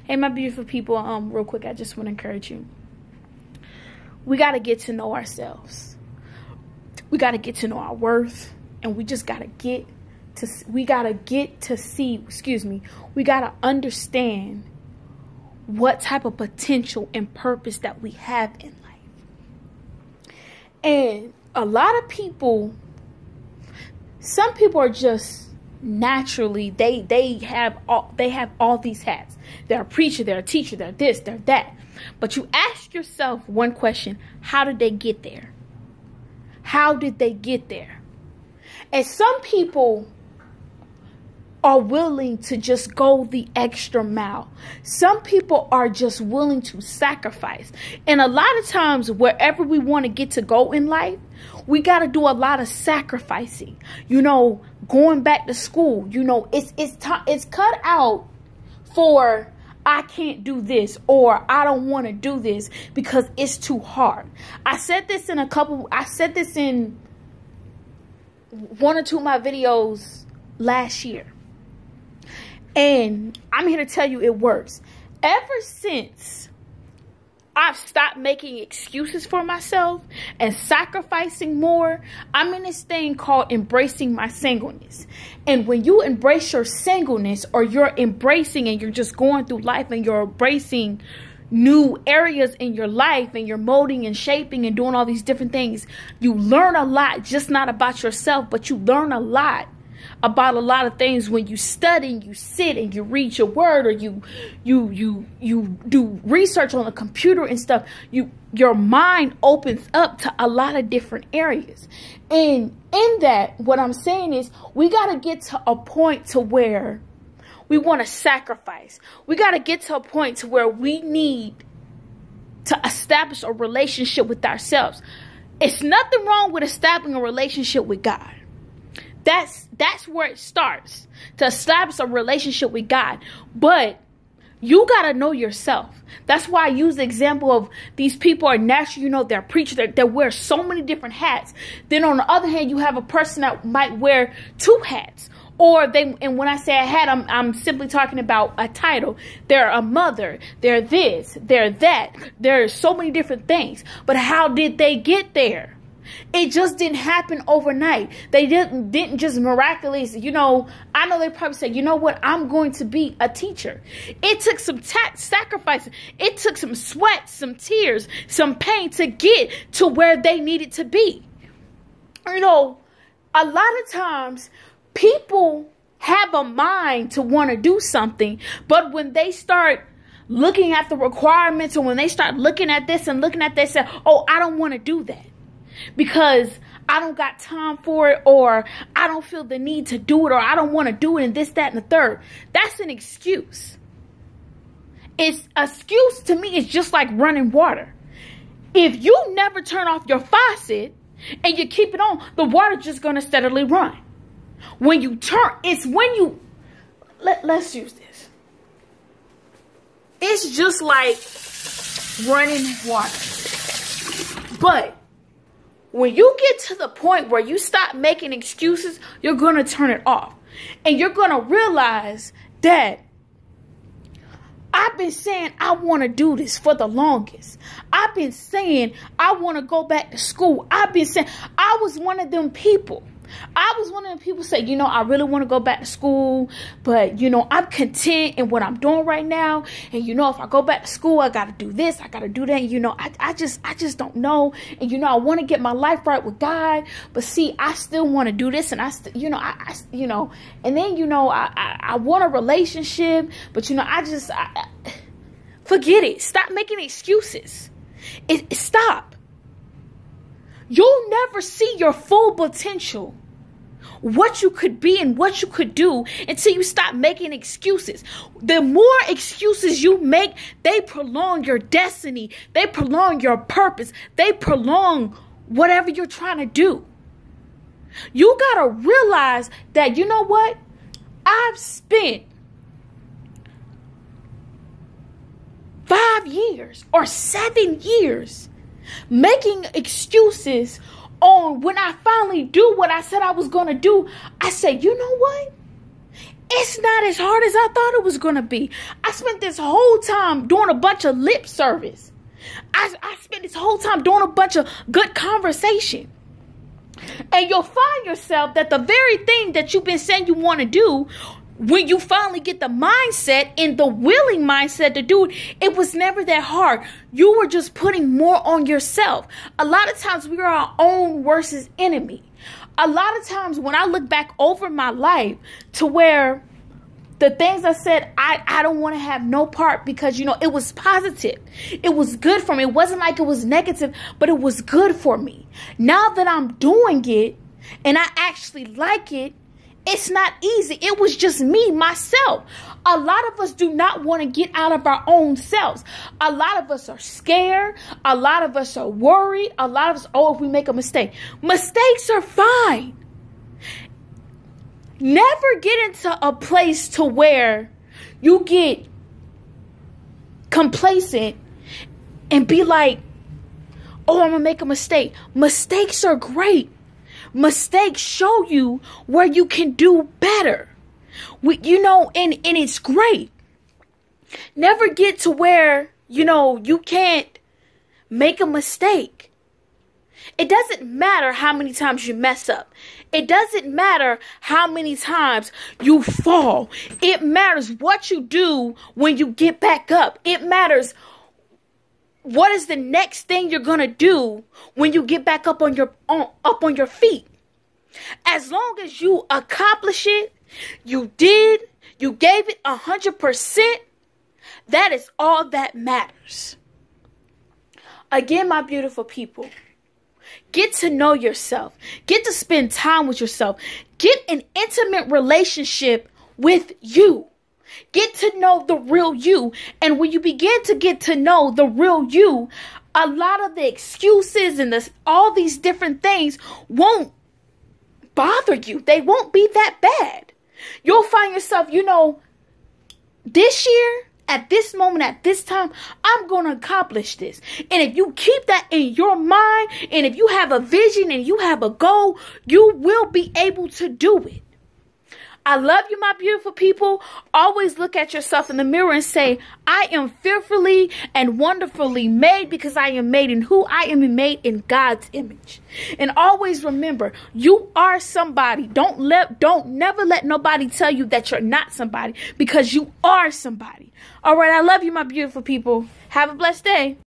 Hey, my beautiful people, real quick, I just want to encourage you. We got to get to know ourselves. We got to get to know our worth, and we just got to we got to understand what type of potential and purpose that we have in life. And a lot of people, some people are just naturally, they have all these hats. They're a preacher, they're a teacher, they're this, they're that. But you ask yourself one question: how did they get there? How did they get there? And some people are willing to just go the extra mile. Some people are just willing to sacrifice. And a lot of times, wherever we want to get to go in life, we got to do a lot of sacrificing. You know, going back to school, you know, it's cut out for I can't do this, or I don't want to do this because it's too hard. I said this in one or two of my videos last year. And I'm here to tell you it works. Ever since I've stopped making excuses for myself and sacrificing more, I'm in this thing called embracing my singleness. And when you embrace your singleness, or you're embracing and you're just going through life and you're embracing new areas in your life and you're molding and shaping and doing all these different things, you learn a lot, just not about yourself, but you learn a lot about a lot of things when you study and you sit and you read your word, or you do research on the computer and stuff. Your mind opens up to a lot of different areas. And in that, what I'm saying is, we got to get to a point to where we want to sacrifice. We got to get to a point to where we need to establish a relationship with ourselves. It's nothing wrong with establishing a relationship with God. That's where it starts, to establish a relationship with God. But you got to know yourself. That's why I use the example of these people are natural, you know, they're preachers, they wear so many different hats. Then on the other hand, you have a person that might wear two hats. And when I say a hat, I'm simply talking about a title. They're a mother, they're this, they're that. There's so many different things. But how did they get there? It just didn't happen overnight. They didn't just miraculously, you know, I know they probably said, you know what, I'm going to be a teacher. It took some sacrifice. It took some sweat, some tears, some pain to get to where they needed to be. You know, a lot of times people have a mind to want to do something, but when they start looking at the requirements, or when they start looking at this and looking at that, say, oh, I don't want to do that because I don't got time for it, or I don't feel the need to do it, or I don't want to do it, and this, that, and the third. That's an excuse. It's excuse to me. It's just like running water. If you never turn off your faucet and you keep it on, the water's just going to steadily run. When you turn, it's when you, let's use this. It's just like running water. But when you get to the point where you stop making excuses, you're going to turn it off. And you're going to realize that I've been saying I want to do this for the longest. I've been saying I want to go back to school. I've been saying, I was one of them people. I was one of the people say, you know, I really want to go back to school, but, you know, I'm content in what I'm doing right now. And, you know, if I go back to school, I got to do this, I got to do that. And, you know, I just don't know. And, you know, I want to get my life right with God, but see, I still want to do this. And you know, and then, you know, I want a relationship, but, you know, forget it. Stop making excuses. Stop. You'll never see your full potential, what you could be and what you could do, until you stop making excuses. The more excuses you make, they prolong your destiny. They prolong your purpose. They prolong whatever you're trying to do. You got to realize that, you know what? I've spent 5 years or 7 years making excuses on when I finally do what I said I was going to do. I say, you know what? It's not as hard as I thought it was going to be. I spent this whole time doing a bunch of lip service. I spent this whole time doing a bunch of good conversation. And you'll find yourself that the very thing that you've been saying you want to do, when you finally get the mindset and the willing mindset to do it, it was never that hard. You were just putting more on yourself. A lot of times we are our own worst enemy. A lot of times when I look back over my life to where the things I said, I don't want to have no part, because, you know, it was positive. It was good for me. It wasn't like it was negative, but it was good for me. Now that I'm doing it and I actually like it, it's not easy. It was just me, myself. A lot of us do not want to get out of our own selves. A lot of us are scared. A lot of us are worried. A lot of us, oh, if we make a mistake. Mistakes are fine. Never get into a place to where you get complacent and be like, oh, I'm going to make a mistake. Mistakes are great. Mistakes show you where you can do better. You know, and it's great. Never get to where, you know, you can't make a mistake. It doesn't matter how many times you mess up. It doesn't matter how many times you fall. It matters what you do when you get back up. It matters what is the next thing you're going to do when you get back up on your feet. As long as you accomplish it, you gave it 100%, that is all that matters. Again, my beautiful people, get to know yourself. Get to spend time with yourself. Get an intimate relationship with you. Get to know the real you. And when you begin to get to know the real you, a lot of the excuses and all these different things won't bother you. They won't be that bad. You'll find yourself, you know, this year, at this moment, at this time, I'm going to accomplish this. And if you keep that in your mind, and if you have a vision and you have a goal, you will be able to do it. I love you, my beautiful people. Always look at yourself in the mirror and say, I am fearfully and wonderfully made, because I am made in who? I am made in God's image. And always remember, you are somebody. Don't never let nobody tell you that you're not somebody, because you are somebody. All right, I love you, my beautiful people. Have a blessed day.